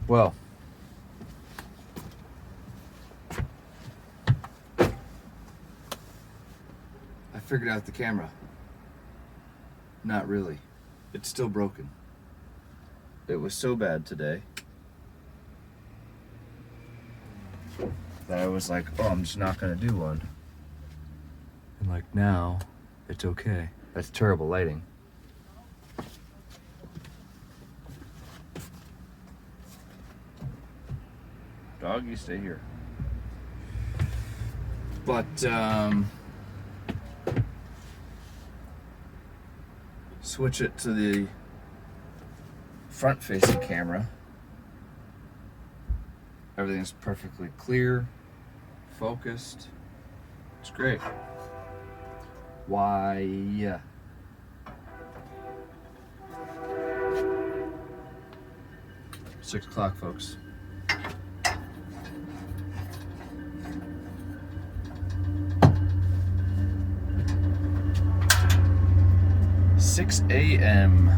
Well, I figured out the camera. Not really. It's still broken. It was so bad today that I was like, oh, I'm just not gonna do one. And like now, it's okay. That's terrible lighting. Dog, you stay here. But, switch it to the front-facing camera. Everything's perfectly clear, focused. It's great. Why? 6 o'clock, folks. Six a.m.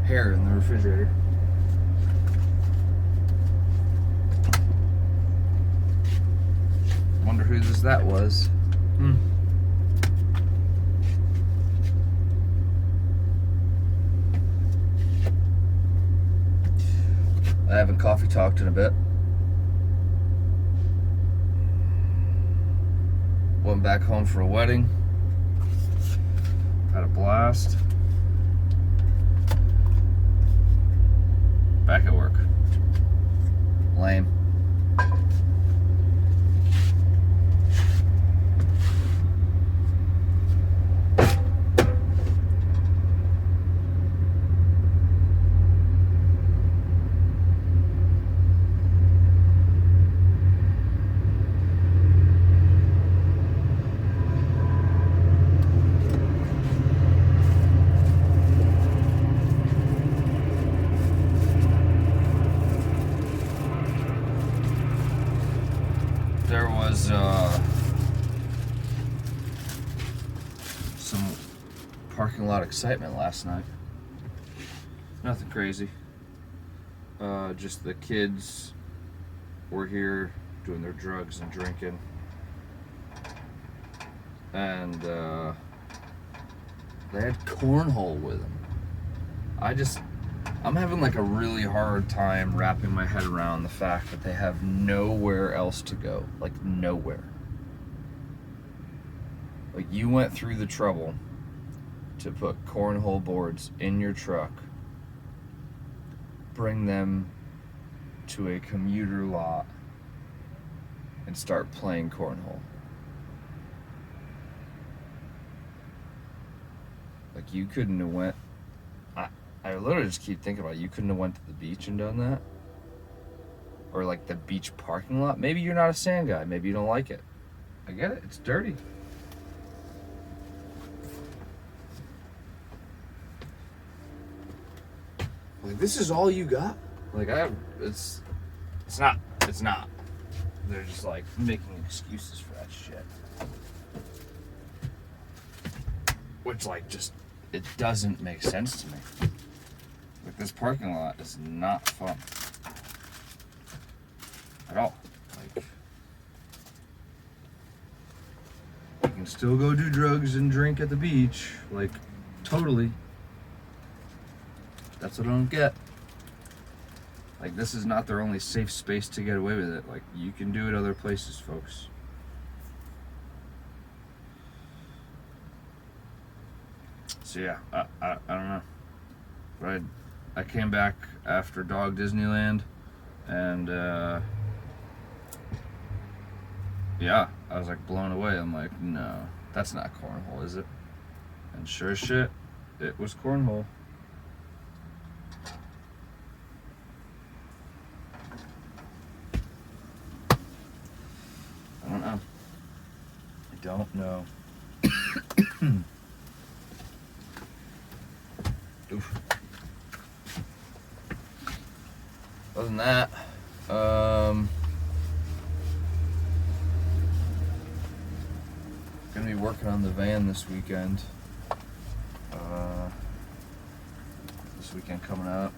Hair in the refrigerator. Wonder who that was. I haven't coffee talked in a bit. Went back home for a wedding. Had a blast. Back at work. Lame. There was some parking lot excitement last night. Nothing crazy. Just the kids were here doing their drugs and drinking. And they had cornhole with them. I'm having like a really hard time wrapping my head around the fact that they have nowhere else to go. Like nowhere. Like you went through the trouble to put cornhole boards in your truck, bring them to a commuter lot, and start playing cornhole. Like you couldn't have went. I literally just keep thinking about it. You couldn't have went to the beach and done that? Or like the beach parking lot? Maybe you're not a sand guy. Maybe you don't like it. I get it. It's dirty. Like this is all you got? Like it's not. They're just like making excuses for that shit. Which like just, it doesn't make sense to me. Like this parking lot is not fun at all. Like you can still go do drugs and drink at the beach, like totally. That's what I don't get. Like this is not their only safe space to get away with it. Like you can do it other places, folks. So yeah, I don't know. But I came back after Dog Disneyland, and yeah, I was like blown away. I'm like, no, that's not cornhole, is it? And sure as shit, it was cornhole. I don't know. Oof. Other than that, gonna be working on the van this weekend. This weekend coming up.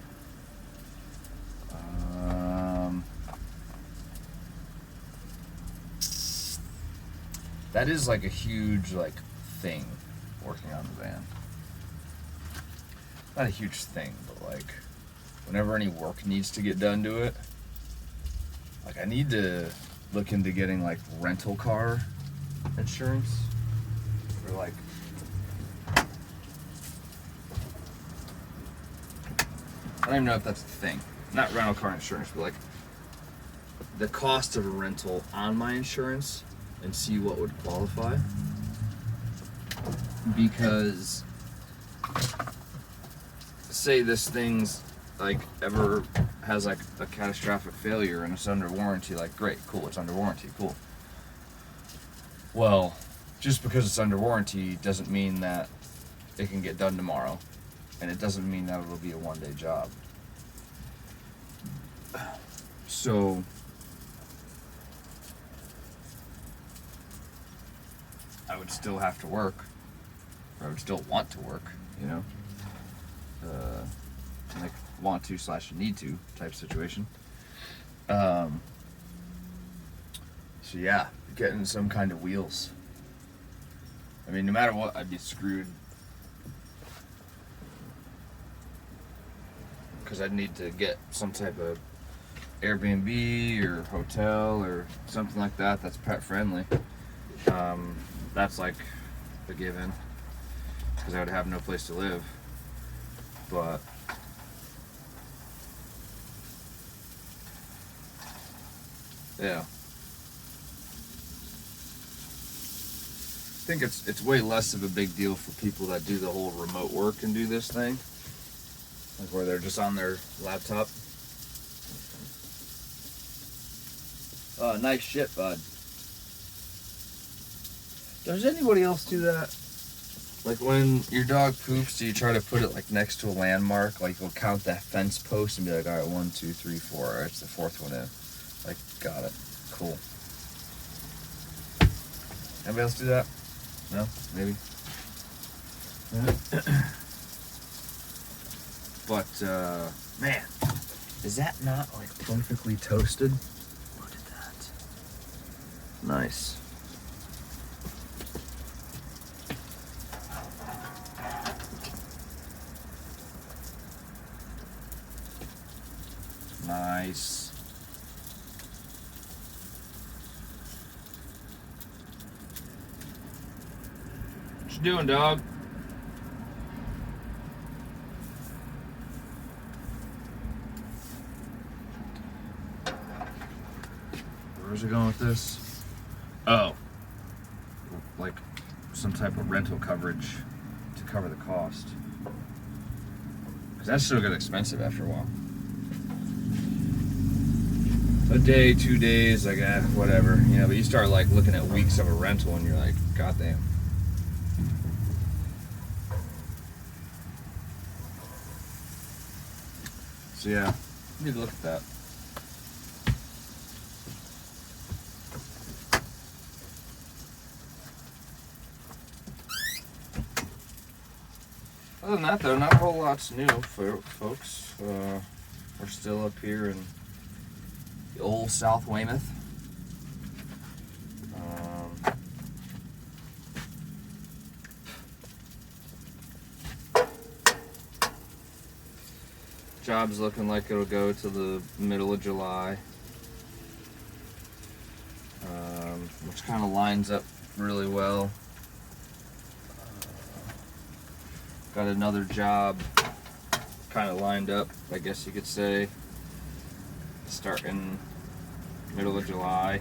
That is like a huge like thing, working on the van. Not a huge thing, but like whenever any work needs to get done to it, like I need to look into getting like rental car insurance, or like I don't even know if that's a thing. Not rental car insurance, but like the cost of a rental on my insurance, and see what would qualify. Because say this thing's like ever has like a catastrophic failure and it's under warranty, like great, cool, it's under warranty, cool. Well, just because it's under warranty doesn't mean that it can get done tomorrow, and it doesn't mean that it'll be a one-day job. So I would still have to work, or I would still want to work, you know? Like want to / need to type situation. So yeah, getting some kind of wheels. I mean, no matter what, I'd be screwed. Because I'd need to get some type of Airbnb or hotel or something like that that's pet friendly. That's like a given, because I would have no place to live. But yeah, I think it's way less of a big deal for people that do the whole remote work and do this thing, like where they're just on their laptop. Nice shit, bud. Does anybody else do that? Like when your dog poops, do you try to put it like next to a landmark? Like you'll count that fence post and be like, all right, 1, 2, 3, 4. All right, it's the fourth one in. Like, got it. Cool. Anybody else do that? No? Maybe? But, man, is that not like perfectly toasted? Look at that. Nice. Nice. What you doing, dog? Where's it going with this? Oh. Like some type of rental coverage to cover the cost. Because that's still get expensive after a while. A day, 2 days, like whatever, you know. But you start like looking at weeks of a rental, and you're like, God damn. So yeah, you need to look at that. Other than that, though, not a whole lot's new for folks. We're still up here in the old South Weymouth. Job's looking like it'll go to the middle of July, which kind of lines up really well. Got another job kind of lined up, I guess you could say, starting middle of July.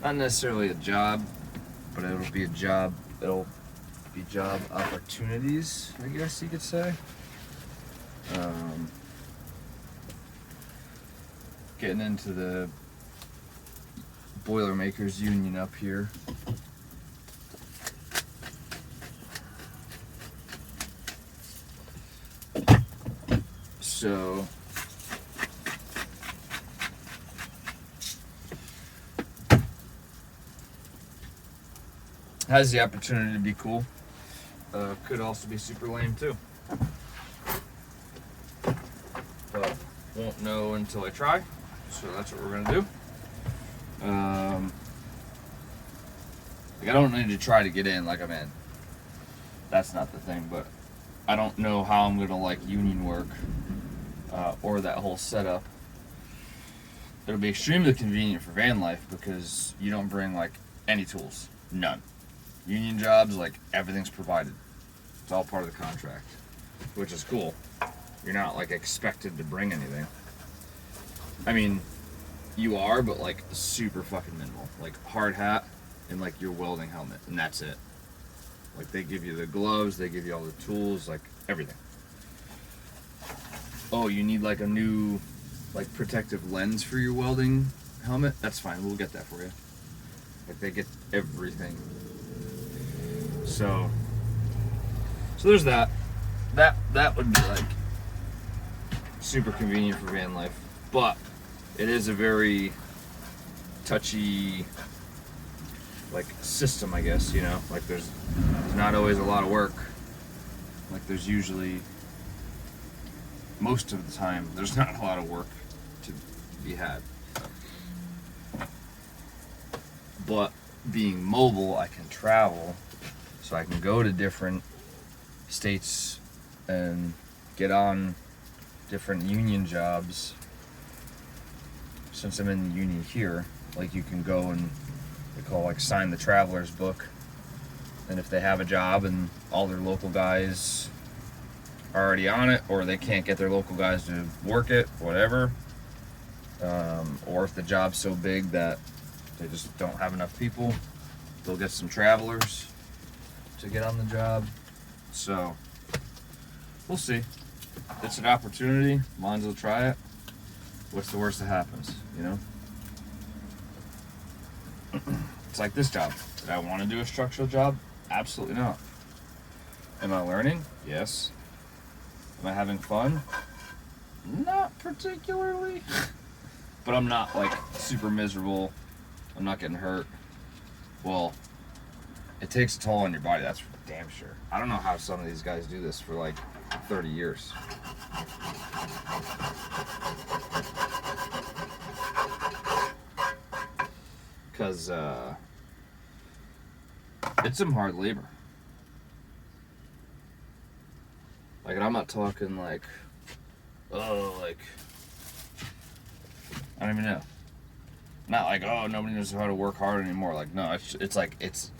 Not necessarily a job, but it'll be a job. It'll be job opportunities, I guess you could say. Getting into the Boilermakers Union up here. So has the opportunity to be cool. Could also be super lame too. But won't know until I try. So that's what we're gonna do. Like I don't need to try to get in like I'm in. That's not the thing, but I don't know how I'm gonna like union work or that whole setup. It'll be extremely convenient for van life because you don't bring like any tools, none. Union jobs, like everything's provided. It's all part of the contract, which is cool. You're not like expected to bring anything. I mean, you are, but like super fucking minimal. Like hard hat and like your welding helmet, and that's it. Like they give you the gloves, they give you all the tools, like everything. Oh, you need like a new like protective lens for your welding helmet? That's fine, we'll get that for you. Like they get everything. So there's that. That would be like super convenient for van life, but it is a very touchy like system, I guess, you know, like there's not always a lot of work. Like there's usually, most of the time, there's not a lot of work to be had. But being mobile, I can travel, so I can go to different states and get on different union jobs. Since I'm in the union here, like you can go and they call like sign the traveler's book, and if they have a job and all their local guys are already on it, or they can't get their local guys to work it, whatever, or if the job's so big that they just don't have enough people, they'll get some travelers to get on the job. So we'll see. It's an opportunity, might as well try it. What's the worst that happens, you know? It's like this job. Did I want to do a structural job? Absolutely not. Am I learning? Yes. Am I having fun? Not particularly. But I'm not like super miserable. I'm not getting hurt. Well, it takes a toll on your body, that's for damn sure. I don't know how some of these guys do this for like 30 years. Because it's some hard labor. Like, and I'm not talking like, oh, like, I don't even know. Not like, oh, nobody knows how to work hard anymore. Like, no, it's like, it's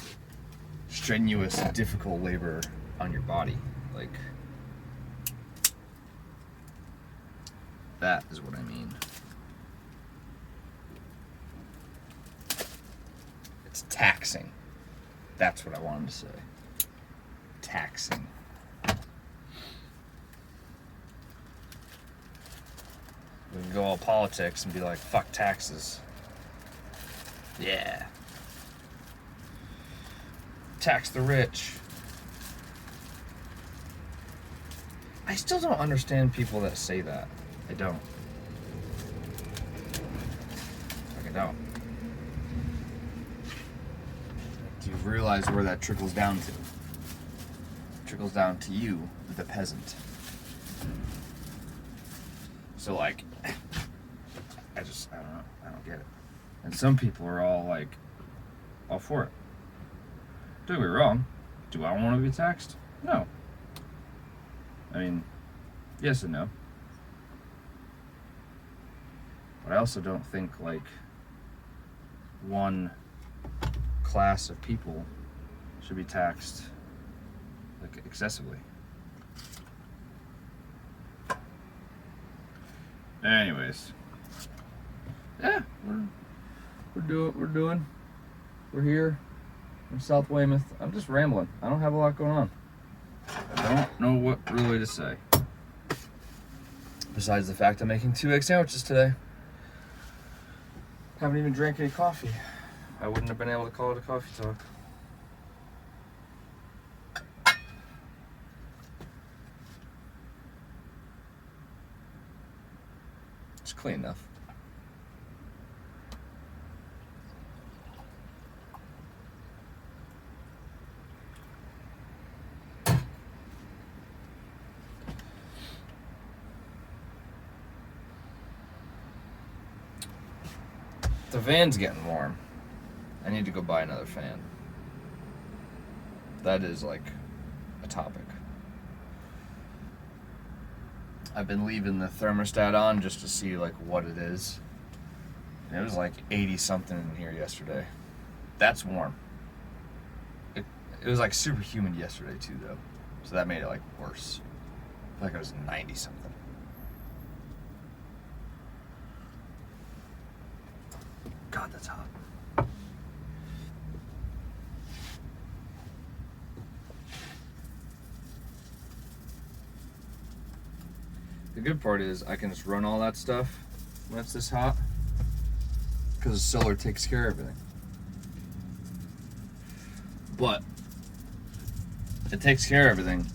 strenuous, difficult labor on your body. Like, that is what I mean. It's taxing. That's what I wanted to say. Taxing. We can go all politics and be like, fuck taxes. Yeah. Tax the rich. I still don't understand people that say that. I don't. Like, I don't. Do you realize where that trickles down to? It trickles down to you, the peasant. So, like, I don't know. I don't get it. And some people are all, like, all for it. Don't get me wrong. Do I want to be taxed? No. I mean, yes and no. But I also don't think, like, one class of people should be taxed, like, excessively. Anyways. Yeah, we're here in South Weymouth. I'm just rambling. I don't have a lot going on. I don't know what really to say. Besides the fact I'm making 2 egg sandwiches today. Haven't even drank any coffee. I wouldn't have been able to call it a coffee talk. clean enough. The van's getting warm. I need to go buy another fan. That is like a topic. I've been leaving the thermostat on just to see like what it is. And it was like 80 something in here yesterday. That's warm. It was like super humid yesterday too though. So that made it like worse. I feel like it was 90 something. God, that's hot. The good part is I can just run all that stuff when it's this hot because the solar takes care of everything. But it takes care of everything,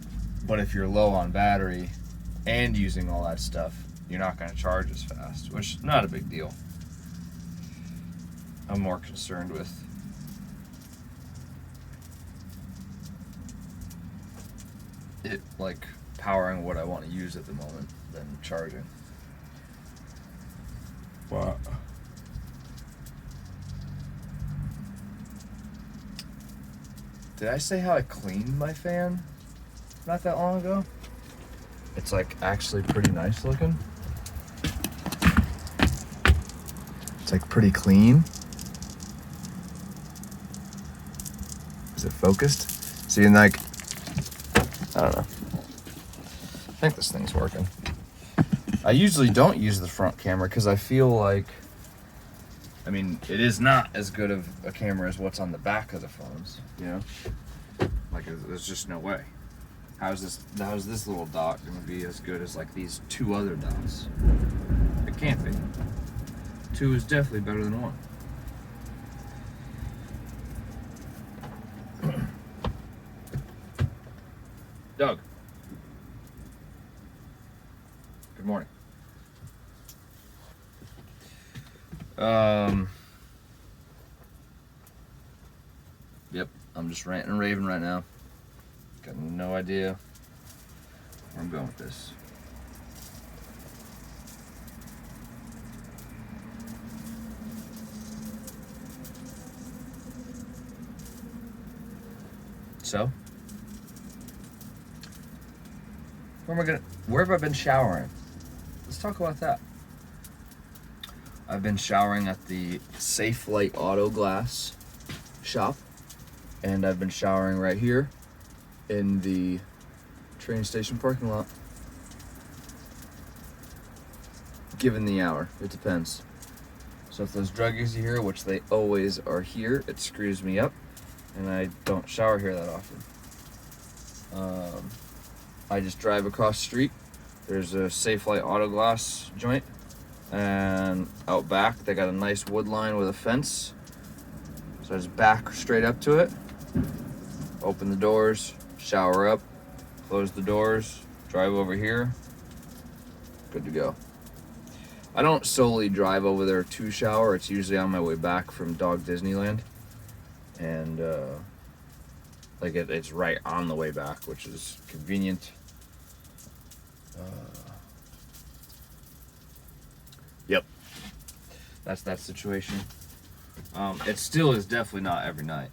but if you're low on battery and using all that stuff, you're not going to charge as fast, which is not a big deal. I'm more concerned with it like powering what I want to use at the moment than charging. But did I say how I cleaned my fan not that long ago? It's like actually pretty nice looking. It's like pretty clean. Is it focused? See, and like, I don't know. I think this thing's working. I usually don't use the front camera because I feel like, I mean, it is not as good of a camera as what's on the back of the phones, you know? Like, there's just no way. How's this little dot going to be as good as like these two other dots? It can't be. Two is definitely better than one. Doug. Good morning. Yep, I'm just ranting and raving right now. Got no idea where I'm going with this. So, where have I been showering? Let's talk about that. I've been showering at the Safelite Auto Glass shop, and I've been showering right here in the train station parking lot. Given the hour, it depends. So if those druggies are here, which they always are here, it screws me up, and I don't shower here that often. I just drive across the street. There's a Safelite Auto Glass joint, and out back they got a nice wood line with a fence. So I just back straight up to it, open the doors, shower up, close the doors, drive over here, good to go. I don't solely drive over there to shower. It's usually on my way back from Dog Disneyland, and like it's right on the way back, which is convenient. Yep, that's that situation. It still is definitely not every night.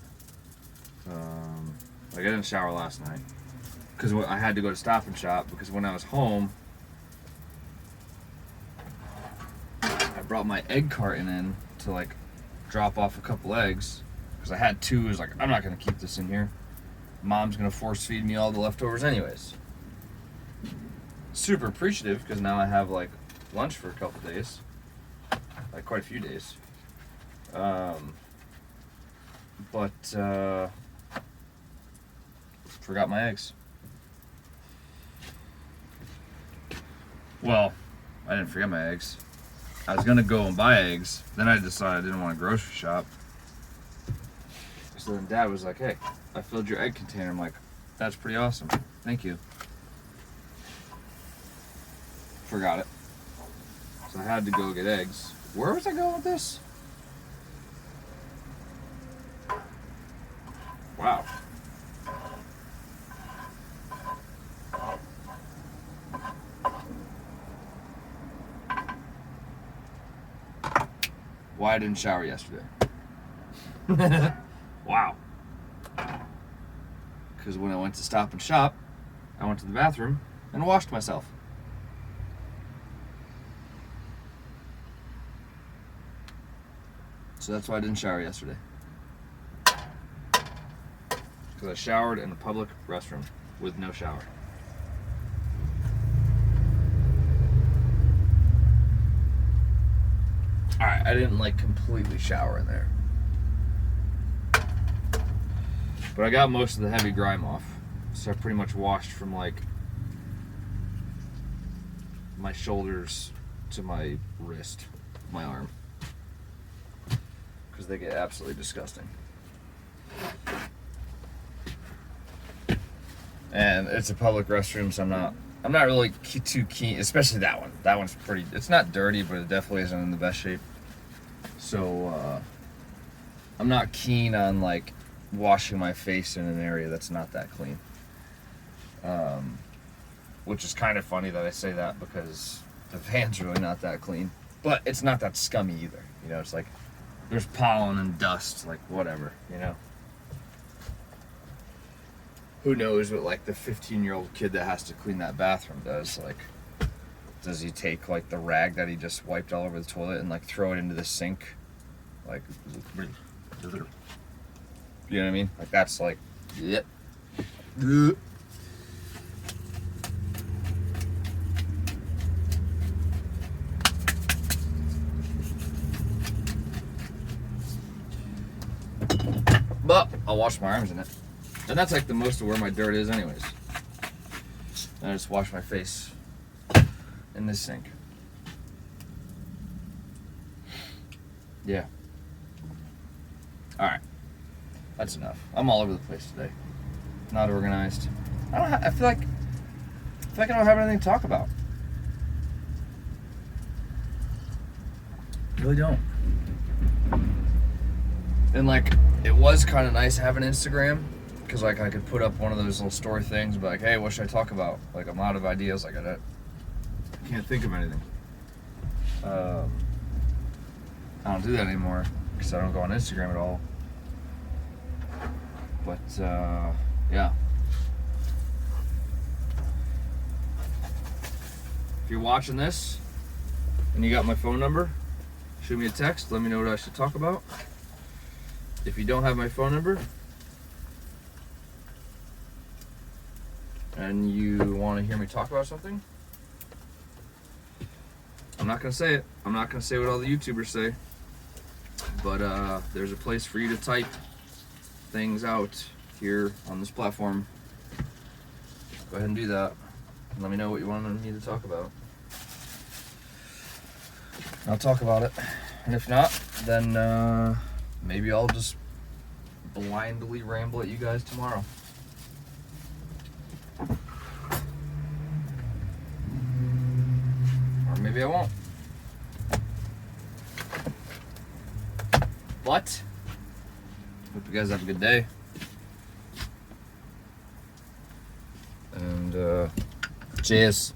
Like I didn't shower last night because I had to go to Stop and Shop because when I was home, I brought my egg carton in to like drop off a couple eggs because I had two. I was like, I'm not gonna keep this in here. Mom's gonna force feed me all the leftovers anyways. Super appreciative because now I have like lunch for a couple days, like quite a few days. But forgot my eggs. Well, I didn't forget my eggs. I was gonna go and buy eggs, then I decided I didn't want to grocery shop. So then Dad was like, hey, I filled your egg container. I'm like, that's pretty awesome. Thank you. Forgot it. So I had to go get eggs. Where was I going with this? Wow. Why I didn't shower yesterday. Wow. Because when I went to Stop and Shop, I went to the bathroom and washed myself. So that's why I didn't shower yesterday. Because I showered in a public restroom with no shower. Alright, I didn't like completely shower in there. But I got most of the heavy grime off. So I pretty much washed from like my shoulders to my wrist, my arm. Because they get absolutely disgusting. And it's a public restroom, so I'm not really too keen, especially that one. That one's pretty, it's not dirty, but it definitely isn't in the best shape. So I'm not keen on like washing my face in an area that's not that clean. Which is kind of funny that I say that because the van's really not that clean, but it's not that scummy either. You know, it's like there's pollen and dust, like whatever, you know. Who knows what like the 15-year-old kid that has to clean that bathroom does? Like, does he take like the rag that he just wiped all over the toilet and like throw it into the sink? Like, you know what I mean? Like that's like, yep. But I'll wash my arms in it. And that's like the most of where my dirt is anyways. And I just wash my face in this sink. Yeah. Alright. That's enough. I'm all over the place today. Not organized. I feel like I don't have anything to talk about. Really don't. And like, it was kind of nice having Instagram, because like I could put up one of those little story things, and be like, hey, what should I talk about? Like, I'm out of ideas. Like, I can't think of anything. I don't do that anymore because I don't go on Instagram at all. But yeah. If you're watching this and you got my phone number, shoot me a text. Let me know what I should talk about. If you don't have my phone number and you want to hear me talk about something, I'm not going to say it. I'm not going to say what all the YouTubers say. But there's a place for you to type things out here on this platform. Go ahead and do that. And let me know what you wanted me to talk about. I'll talk about it. And if not, then maybe I'll just blindly ramble at you guys tomorrow. Or maybe I won't. But hope you guys have a good day. And cheers.